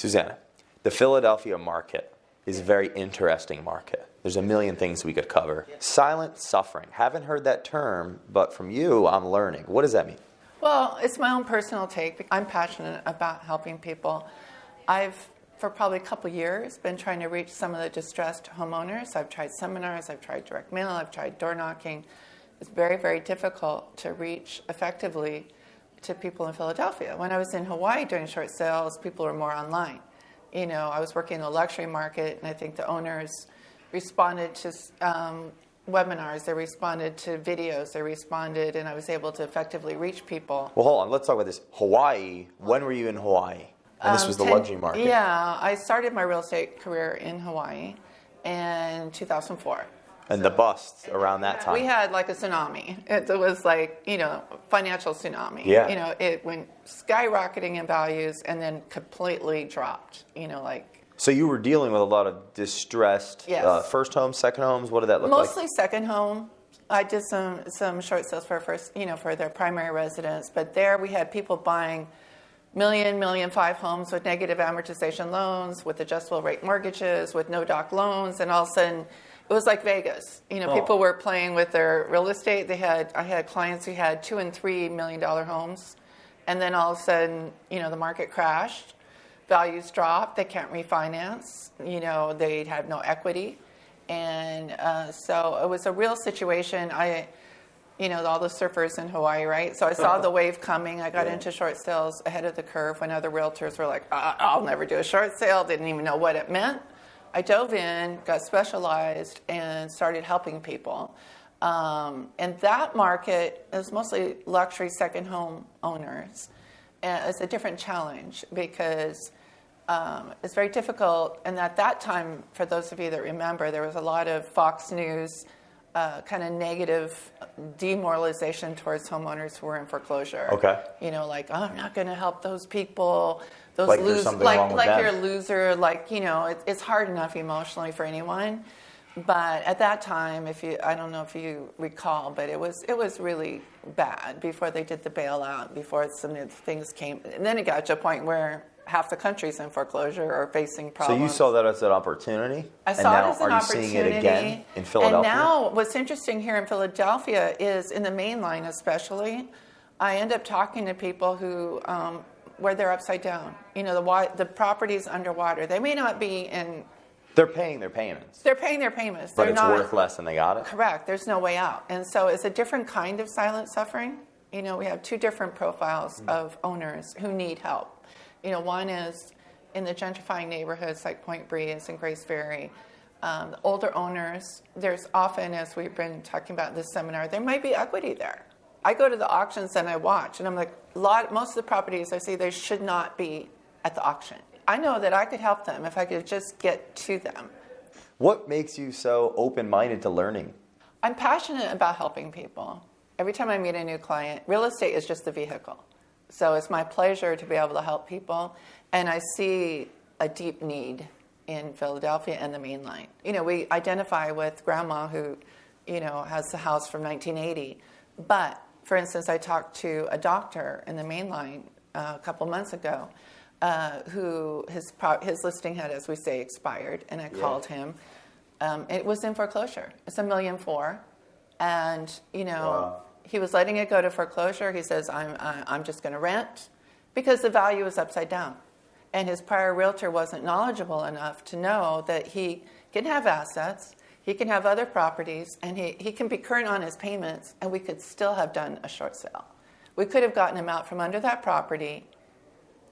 Susanna, the Philadelphia market is a very interesting market. There's a million things we could cover. Silent suffering. Haven't heard that term, but from you, I'm learning. What does that mean? Well, it's my own personal take. I'm passionate about helping people. I've, for probably a couple years, been trying to reach some of the distressed homeowners. I've tried seminars, I've tried direct mail, I've tried door knocking. It's very, very difficult to reach effectively to people in Philadelphia. When I was in Hawaii doing short sales, people were more online. You know, I was working in the luxury market, and I think the owners responded to webinars, they responded to videos, they responded, and I was able to effectively reach people. Well, hold on. Let's talk about this. Hawaii. When were you in Hawaii? And this was the luxury market. Yeah, I started my real estate career in Hawaii in 2004. And the bust around that time. We had like a tsunami. It was like, you know, financial tsunami. Yeah. You know, it went skyrocketing in values and then completely dropped, you know, like. So you were dealing with a lot of distressed first homes, second homes. What did that look like? Mostly second home. I did some short sales for first, you know, for their primary residence. But there we had people buying $1.5 million homes with negative amortization loans, with adjustable rate mortgages, with no doc loans, and all of a sudden it was like Vegas. You know, people were playing with their real estate. I had clients who had $2 and $3 million homes, and then all of a sudden, you know, the market crashed, values dropped, they can't refinance. You know, they have no equity, and so it was a real situation. You know, all the surfers in Hawaii, right? So I saw the wave coming. I got into short sales ahead of the curve when other realtors were like, I'll never do a short sale. Didn't even know what it meant. I dove in, got specialized, and started helping people. And that market is mostly luxury second home owners. And it's a different challenge because it's very difficult. And at that time, for those of you that remember, there was a lot of Fox News kind of negative demoralization towards homeowners who were in foreclosure. Okay. You know, like, I'm not going to help those people. Those like there's something wrong with like them. you're a loser. Like, you know, it's hard enough emotionally for anyone. But at that time, I don't know if you recall, but it was really bad before they did the bailout, before some things came. And then it got to a point where half the country's in foreclosure or facing problems. So you saw that as an opportunity? I saw it as an opportunity. Are you seeing it again in Philadelphia? And now what's interesting here in Philadelphia is in the main line especially, I end up talking to people who, where they're upside down. You know, the property's underwater. They may not be in... They're paying their payments. They're paying their payments. But it's worth less than they got it? Correct. There's no way out. And so it's a different kind of silent suffering. You know, we have two different profiles of owners who need help. You know, one is in the gentrifying neighborhoods like Point Breeze and Grace Ferry. The older owners, there's often, as we've been talking about in this seminar, there might be equity there. I go to the auctions and I watch, and I'm like, most of the properties I see, they should not be at the auction. I know that I could help them if I could just get to them. What makes you so open-minded to learning? I'm passionate about helping people. Every time I meet a new client, real estate is just the vehicle. So it's my pleasure to be able to help people. And I see a deep need in Philadelphia and the main line. You know, we identify with grandma who, you know, has the house from 1980. But, for instance, I talked to a doctor in the main line a couple months ago who his listing had, as we say, expired. And I called him. It was in foreclosure. It's $1.4 million. And, you know... Wow. He was letting it go to foreclosure. He says, I'm just going to rent because the value is upside down. And his prior realtor wasn't knowledgeable enough to know that he can have assets, he can have other properties, and he can be current on his payments, and we could still have done a short sale. We could have gotten him out from under that property,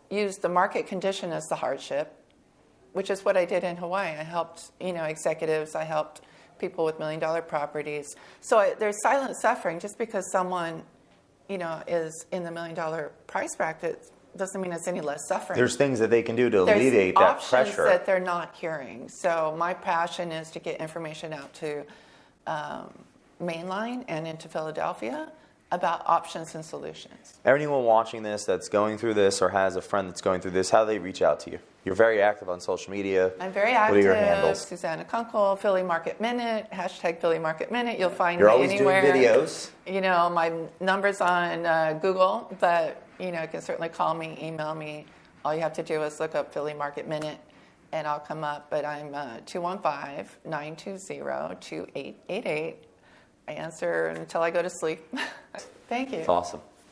used the market condition as the hardship, which is what I did in Hawaii. I helped, you know, executives, I helped people with $1 million properties. So there's silent suffering. Just because someone, you know, is in the $1 million price bracket doesn't mean it's any less suffering. There's things that they can do to alleviate that pressure. There's options that they're not hearing. So my passion is to get information out to Mainline and into Philadelphia about options and solutions. Anyone watching this that's going through this or has a friend that's going through this, how do they reach out to you? You're very active on social media. I'm very active. What are your handles? Susanna Kunkel, Philly Market Minute, # Philly Market Minute. You'll find You're me always anywhere. doing videos. You know, my number's on Google, but, you know, you can certainly call me, email me. All you have to do is look up Philly Market Minute, and I'll come up. But I'm 215-920-2888. I answer until I go to sleep. Thank you. It's awesome.